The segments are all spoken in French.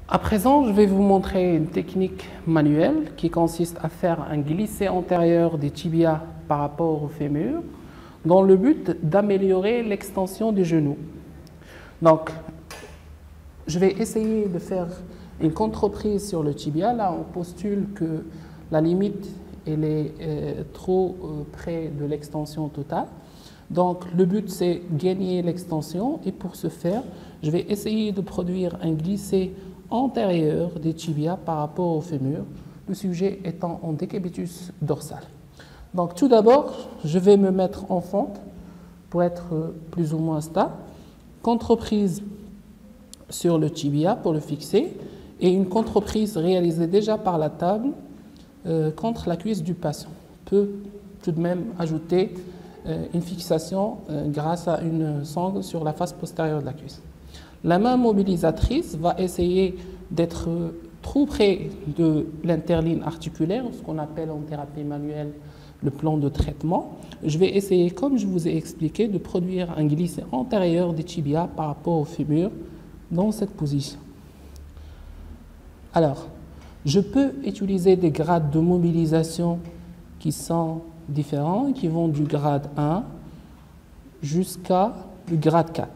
À présent, je vais vous montrer une technique manuelle qui consiste à faire un glissé antérieur des tibias par rapport au fémur dans le but d'améliorer l'extension du genou. Donc, je vais essayer de faire une contre-prise sur le tibia. Là, on postule que la limite elle est trop près de l'extension totale. Donc, le but, c'est gagner l'extension. Et pour ce faire, je vais essayer de produire un glissé antérieur des tibias par rapport au fémur, le sujet étant en décubitus dorsal. Donc, tout d'abord, je vais me mettre en fente pour être plus ou moins stable. Contre-prise sur le tibia pour le fixer et une contre-prise réalisée déjà par la table contre la cuisse du patient. On peut tout de même ajouter une fixation grâce à une sangle sur la face postérieure de la cuisse. La main mobilisatrice va essayer d'être trop près de l'interligne articulaire, ce qu'on appelle en thérapie manuelle le plan de traitement. Je vais essayer, comme je vous ai expliqué, de produire un glissé antérieur des tibias par rapport au fémur dans cette position. Alors, je peux utiliser des grades de mobilisation qui sont différents, qui vont du grade 1 jusqu'à le grade 4.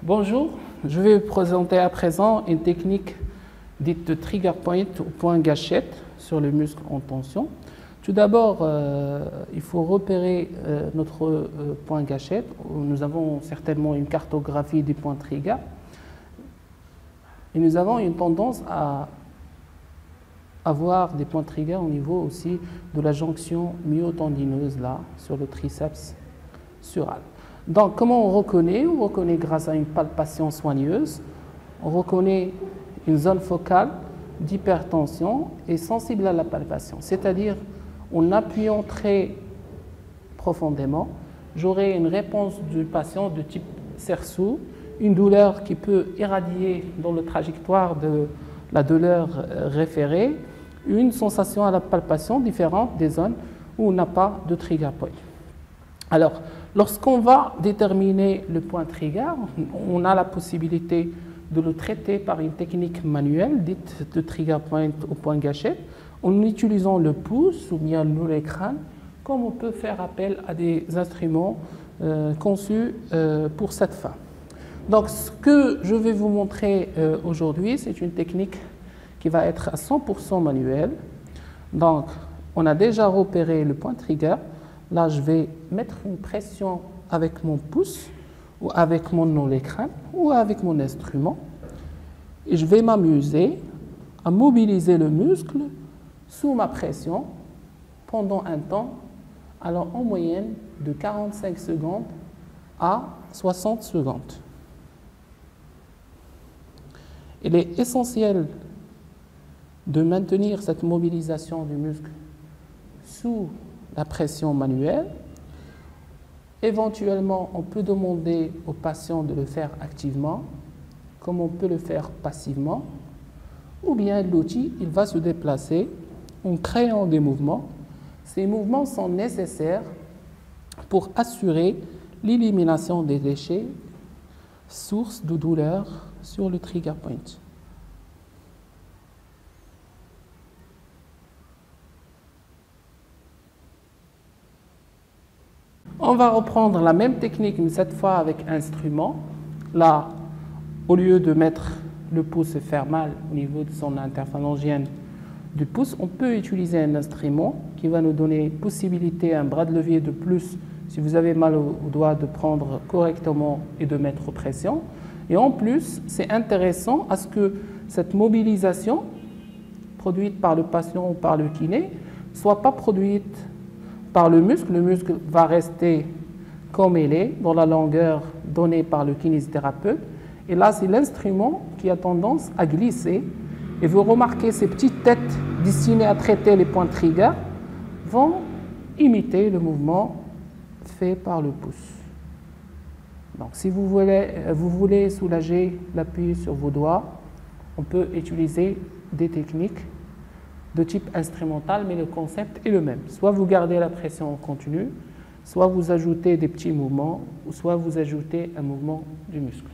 Bonjour, je vais vous présenter à présent une technique dite de trigger point ou point gâchette sur le muscle en tension. Tout d'abord, il faut repérer notre point gâchette. Nous avons certainement une cartographie des points trigger. Et nous avons une tendance à avoir des points trigger au niveau aussi de la jonction myotendineuse là, sur le triceps sural. Donc, comment on reconnaît? On reconnaît grâce à une palpation soigneuse. On reconnaît une zone focale d'hypertension et sensible à la palpation. C'est-à-dire, en appuyant très profondément, j'aurai une réponse du patient de type cerceau, une douleur qui peut irradier dans la trajectoire de la douleur référée, une sensation à la palpation différente des zones où on n'a pas de trigger point. Alors, lorsqu'on va déterminer le point trigger, on a la possibilité de le traiter par une technique manuelle dite de trigger point au point gâchette, en utilisant le pouce ou bien l'écran, comme on peut faire appel à des instruments conçus pour cette fin. Donc, ce que je vais vous montrer aujourd'hui, c'est une technique qui va être à 100% manuelle. Donc, on a déjà repéré le point trigger. Là, je vais mettre une pression avec mon pouce ou avec mon écran ou avec mon instrument. Et je vais m'amuser à mobiliser le muscle sous ma pression pendant un temps, alors en moyenne de 45 secondes à 60 secondes. Il est essentiel de maintenir cette mobilisation du muscle sous la pression manuelle. Éventuellement, on peut demander au patient de le faire activement, comme on peut le faire passivement, ou bien l'outil, il va se déplacer en créant des mouvements. Ces mouvements sont nécessaires pour assurer l'élimination des déchets, source de douleur sur le trigger point. On va reprendre la même technique, mais cette fois avec instrument. Là, au lieu de mettre le pouce et faire mal au niveau de son interphalangienne du pouce, on peut utiliser un instrument qui va nous donner possibilité, un bras de levier de plus, si vous avez mal au doigt, de prendre correctement et de mettre pression. Et en plus, c'est intéressant à ce que cette mobilisation produite par le patient ou par le kiné ne soit pas produite par le muscle va rester comme il est, dans la longueur donnée par le kinésithérapeute. Et là, c'est l'instrument qui a tendance à glisser. Et vous remarquez ces petites têtes destinées à traiter les points trigger vont imiter le mouvement fait par le pouce. Donc, si vous voulez soulager l'appui sur vos doigts, on peut utiliser des techniques de type instrumental, mais le concept est le même. Soit vous gardez la pression en continu, soit vous ajoutez des petits mouvements, ou soit vous ajoutez un mouvement du muscle.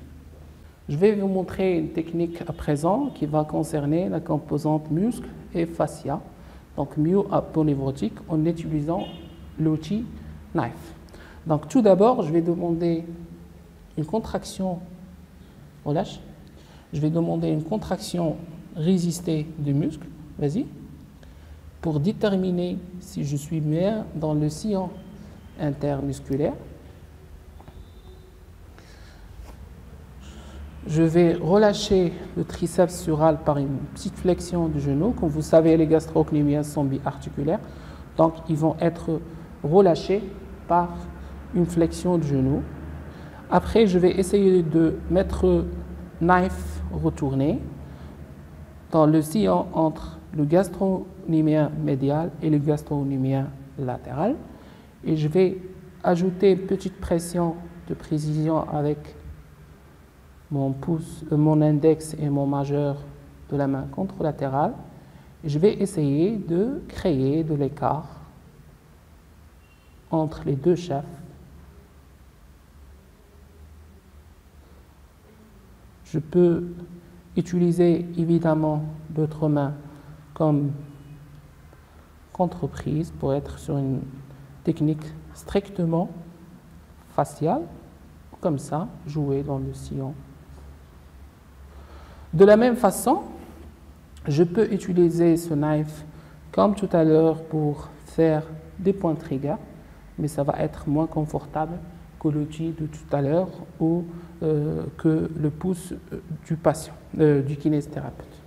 Je vais vous montrer une technique à présent qui va concerner la composante muscle et fascia, donc myo-aponeurotique, en utilisant l'outil knife. Donc tout d'abord, je vais demander une contraction, relâche, je vais demander une contraction résistée du muscle, vas-y, pour déterminer si je suis bien dans le sillon intermusculaire. Je vais relâcher le triceps sural par une petite flexion du genou. Comme vous savez, les gastrocnémiens sont biarticulaires, donc ils vont être relâchés par une flexion du genou. Après, je vais essayer de mettre knife retourné dans le sillon entre le gastrocnémien médial et le gastrocnémien latéral. Et je vais ajouter une petite pression de précision avec mon pouce, mon index et mon majeur de la main contralatérale. Et je vais essayer de créer de l'écart entre les deux chefs. Je peux utiliser évidemment l'autre main comme contreprise pour être sur une technique strictement faciale, comme ça, jouer dans le sillon. De la même façon, je peux utiliser ce knife comme tout à l'heure pour faire des points trigger, mais ça va être moins confortable que l'outil de tout à l'heure ou que le pouce du patient, du kinésithérapeute.